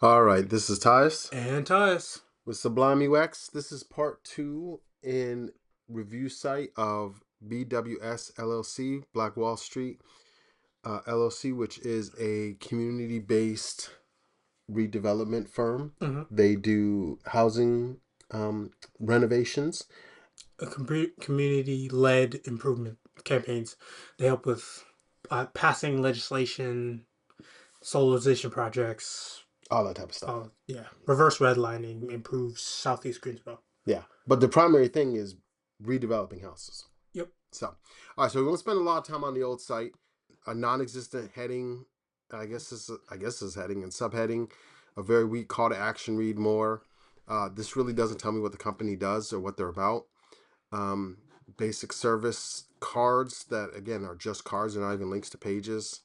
All right, this is Tyus And Titus. with Sublime UX. This is part two in review site of BWSLLC, Black Wall Street LLC, which is a community-based redevelopment firm. Mm-hmm. They do housing renovations. A community-led improvement campaigns. They help with passing legislation, solarization projects. All that type of stuff. Yeah, reverse redlining improves Southeast Greensboro. Yeah, but the primary thing is redeveloping houses. Yep. So, all right, so we're going to spend a lot of time on the old site. A non-existent heading, I guess this heading and subheading, a very weak call to action. Read more. This really doesn't tell me what the company does or what they're about. Um, Basic service cards that again are just cards, they're not even links to pages.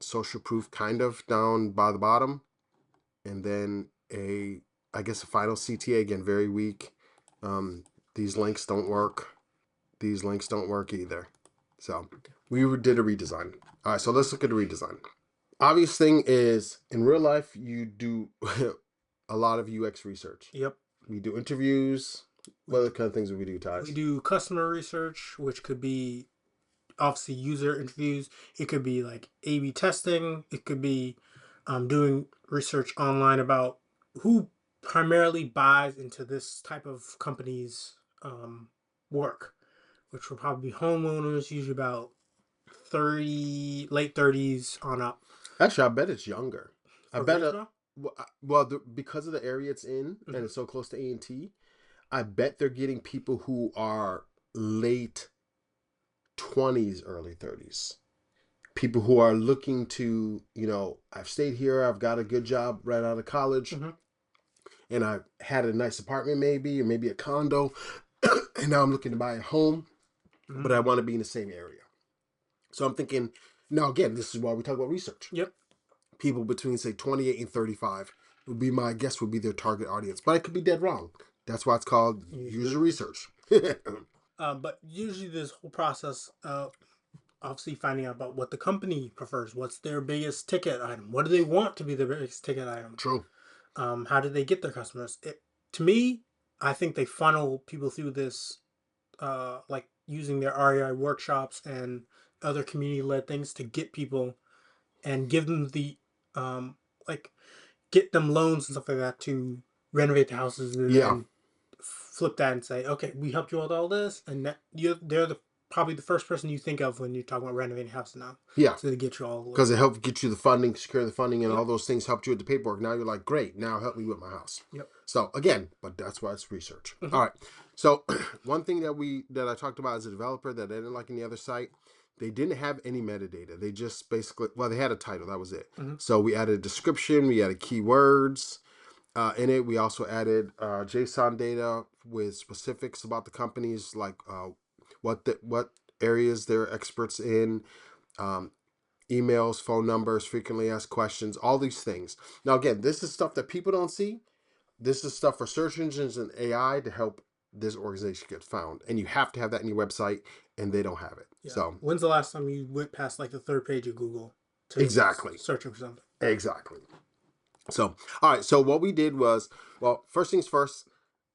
Social proof kind of down by the bottom, and then I guess a final CTA again very weak. These links don't work. These links don't work either. So we did a redesign. All right, so let's look at the redesign. Obvious thing is in real life, you do a lot of UX research. Yep. We do interviews. What other kind of things do we do, We Ties? do customer research, which could be obviously user interviews. It could be like A/B testing. It could be doing research online about who primarily buys into this type of company's work, which will probably be homeowners, usually about late 30s on up. Actually, I bet it's younger. I For bet Greensboro? because of the area it's in and Mm-hmm. it's so close to A&T, I bet they're getting people who are late 20s, early 30s. People who are looking to, I've stayed here, I've got a good job right out of college, Mm-hmm. and I had a nice apartment maybe, or maybe a condo, and now I'm looking to buy a home, Mm-hmm. but I want to be in the same area. So I'm thinking, now again, this is why we talk about research. Yep. People between say 28 and 35 would be my guess would be their target audience, but I could be dead wrong. That's why it's called Usually. user research. But usually this whole process, obviously finding out about what the company prefers, what's their biggest ticket item, what do they want to be their biggest ticket item, True. how do they get their customers. To me, I think they funnel people through this, like using their REI workshops and other community-led things to get people and give them the, like, get them loans and stuff like that to renovate the houses and Yeah, then flip that and say, okay, we helped you with all this, and they're probably the first person you think of when you're talking about renovating a house now. yeah. So they get you all the Because way. it helped get you the funding, secure the funding, and all Yep. those things helped you with the paperwork. Now you're like, great, now help me with my house. Yep. So again, but that's why it's research. Mm-hmm. All right. So one thing that I talked about as a developer that I didn't like in the other site, they didn't have any metadata. They just basically, well, they had a title, that was it. Mm-hmm. So we added a description, we added keywords in it. We also added JSON data with specifics about the companies, like what areas they're experts in, um, emails, phone numbers, frequently asked questions, all these things. Now, again, this is stuff that people don't see. This is stuff for search engines and AI to help this organization get found. And you have to have that in your website, and they don't have it. Yeah. So, When's the last time you went past like the third page of Google to exactly. searching for something? Exactly. So, all right. So, what we did was, well, first things first,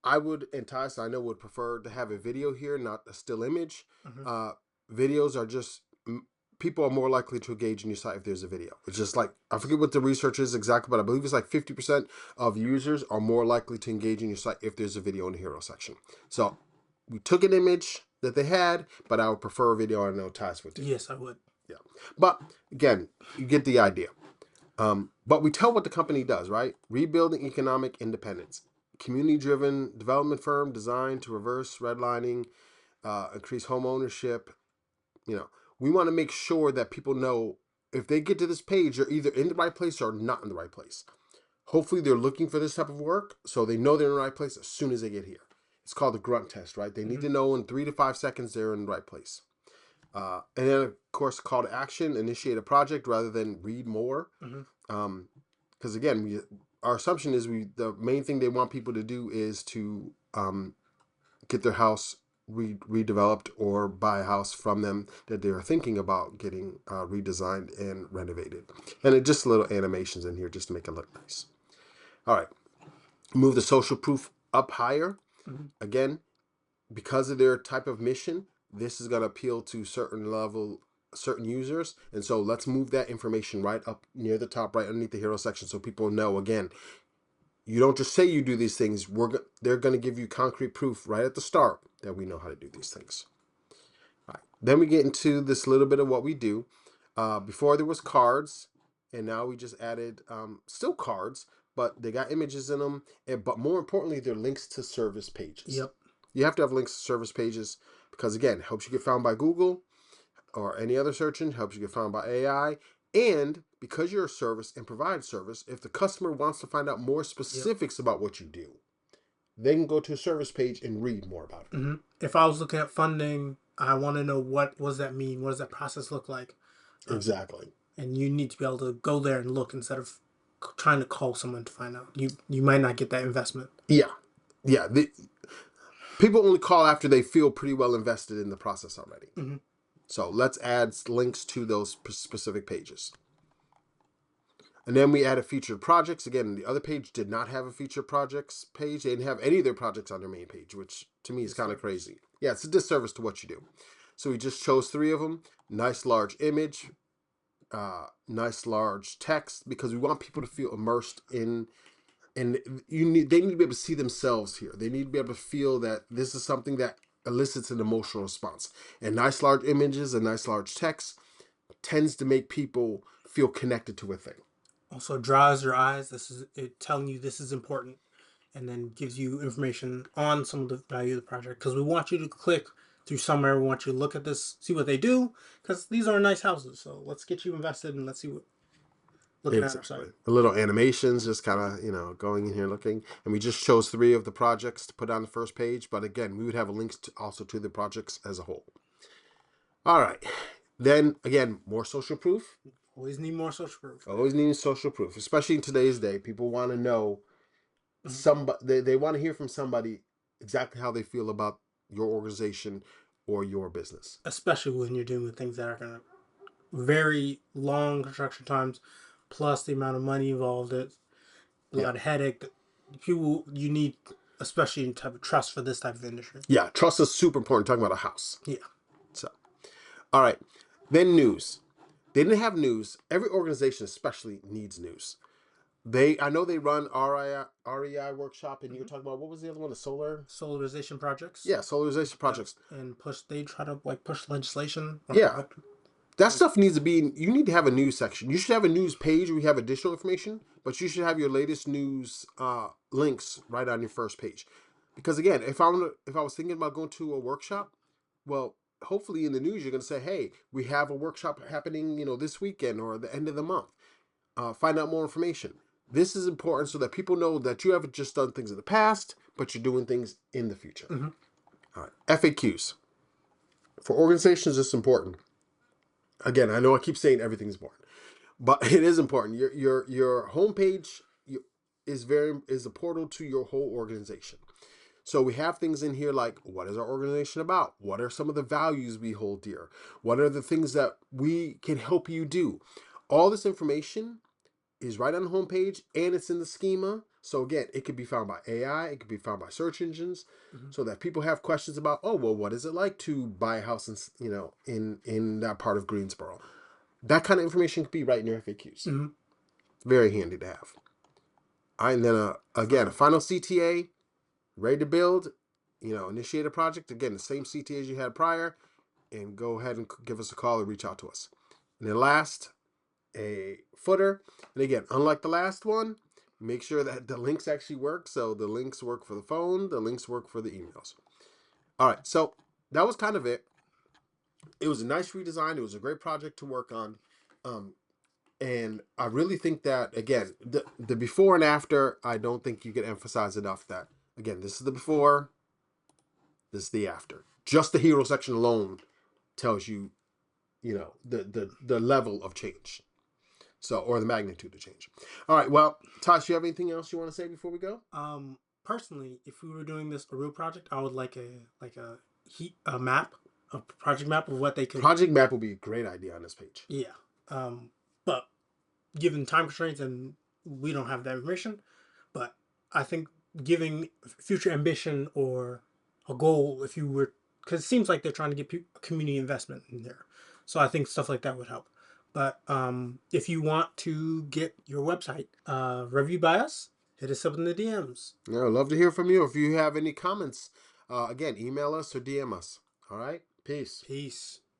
I would, and Tyson, I know, would prefer to have a video here, not a still image. Mm-hmm. Uh, Videos are just people are more likely to engage in your site if there's a video. It's just like I forget what the research is exactly, but I believe it's like 50% of users are more likely to engage in your site if there's a video in the hero section. So we took an image that they had, but I would prefer a video. I know Tyson would too. Yes, I would. Yeah, but again, you get the idea. But we tell what the company does, right? Rebuilding economic independence. Community-driven development firm designed to reverse redlining, increase home ownership. You know, we want to make sure that people know if they get to this page, they're either in the right place or not in the right place. Hopefully, they're looking for this type of work, so they know they're in the right place as soon as they get here. It's called the grunt test, right? They need Mm-hmm. to know in 3 to 5 seconds they're in the right place. And then, of course, call to action, initiate a project rather than read more. Mm-hmm. Because again, our assumption is the main thing they want people to do is to get their house redeveloped or buy a house from them that they're thinking about getting redesigned and renovated. And it just little animations in here just to make it look nice. All right, move the social proof up higher. Mm-hmm. Again, because of their type of mission, this is going to appeal to certain users. And so let's move that information right up near the top, right underneath the hero section, so people know, again, you don't just say you do these things. They're going to give you concrete proof right at the start that we know how to do these things. All right. Then we get into this little bit of what we do. Before there was cards, and now we just added still cards, but they got images in them. But more importantly, they're links to service pages. Yep. You have to have links to service pages because, again, it helps you get found by Google or any other search engine, helps you get found by AI. And because you're a service and provide service, if the customer wants to find out more specifics about what you do, they can go to a service page and read more about it. Mm-hmm. If I was looking at funding, I want to know what does that mean? What does that process look like? Exactly. And you need to be able to go there and look instead of trying to call someone to find out. You might not get that investment. Yeah. Yeah. People only call after they feel pretty well invested in the process already. Mm-hmm. So let's add links to those specific pages. And then we added featured projects. Again, the other page did not have a featured projects page. They didn't have any of their projects on their main page, which to me is kind of crazy. Yeah, it's a disservice to what you do. So we just chose 3 of them. Nice large image, nice large text, because we want people to feel immersed in, and they need to be able to see themselves here. They need to be able to feel that this is something that elicits an emotional response. And nice large images and nice large text tends to make people feel connected to a thing. Also draws your eyes. This is it telling you this is important, and then gives you information on some of the value of the project. Because we want you to click through somewhere. We want you to look at this, see what they do. Because these are nice houses, so let's get you invested and let's see what looking at our site. The little animations, just kind of going in here looking, and we just chose 3 of the projects to put on the first page. But again, we would have links also to the projects as a whole. All right. Then again, more social proof. Always need more social proof. Always need social proof, especially in today's day. People want to know somebody. They want to hear from somebody exactly how they feel about your organization or your business. Especially when you're dealing with things that are going to very long construction times, plus the amount of money involved. It's a lot of headache. People you need, especially in type of trust for this type of industry. Yeah, trust is super important. Talking about a house. Yeah. So, all right. Then news. They didn't have news. Every organization, especially, needs news. I know they run REI workshop, and you were talking about, what was the other one? The Solarization projects. Yeah, solarization projects. And they try to push legislation. Yeah. That stuff needs to be, you need to have a news section. You should have a news page where you have additional information, but you should have your latest news links right on your first page. Because again, if I was thinking about going to a workshop, well, hopefully in the news you're going to say, hey, we have a workshop happening, this weekend or the end of the month. Find out more information. This is important so that people know that you haven't just done things in the past, but you're doing things in the future. Mm-hmm. All right. FAQs. For organizations, it's important. Again, I know I keep saying everything's important, but it is important. Your homepage is a portal to your whole organization. So we have things in here like, what is our organization about? What are some of the values we hold dear? What are the things that we can help you do? All this information is right on the homepage, and it's in the schema. So again, it could be found by AI, it could be found by search engines, so that people have questions about, oh, well, what is it like to buy a house in that part of Greensboro? That kind of information could be right in your FAQs. Mm-hmm. Very handy to have. All right, and then again, a final CTA, ready to build, initiate a project. Again, the same CTA as you had prior, and go ahead and give us a call or reach out to us. And then last, a footer. And again, unlike the last one, make sure that the links actually work. So the links work for the phone, the links work for the emails. All right, so that was kind of it. It was a nice redesign. It was a great project to work on. And I really think that, again, the before and after, I don't think you can emphasize enough that, again, this is the before, this is the after. Just the hero section alone tells you, the level of change. So, or the magnitude of change. All right. Well, Tosh, you have anything else you want to say before we go? Personally, if we were doing this a real project, I would like a a map, a project map of what they could. Project map would be a great idea on this page. Yeah. But given time constraints, and we don't have that information, but I think giving future ambition or a goal, if you were, because it seems like they're trying to get community investment in there. So I think stuff like that would help. But if you want to get your website reviewed by us, hit us up in the DMs. Yeah, I'd love to hear from you. If you have any comments, again, email us or DM us. All right? Peace. Peace.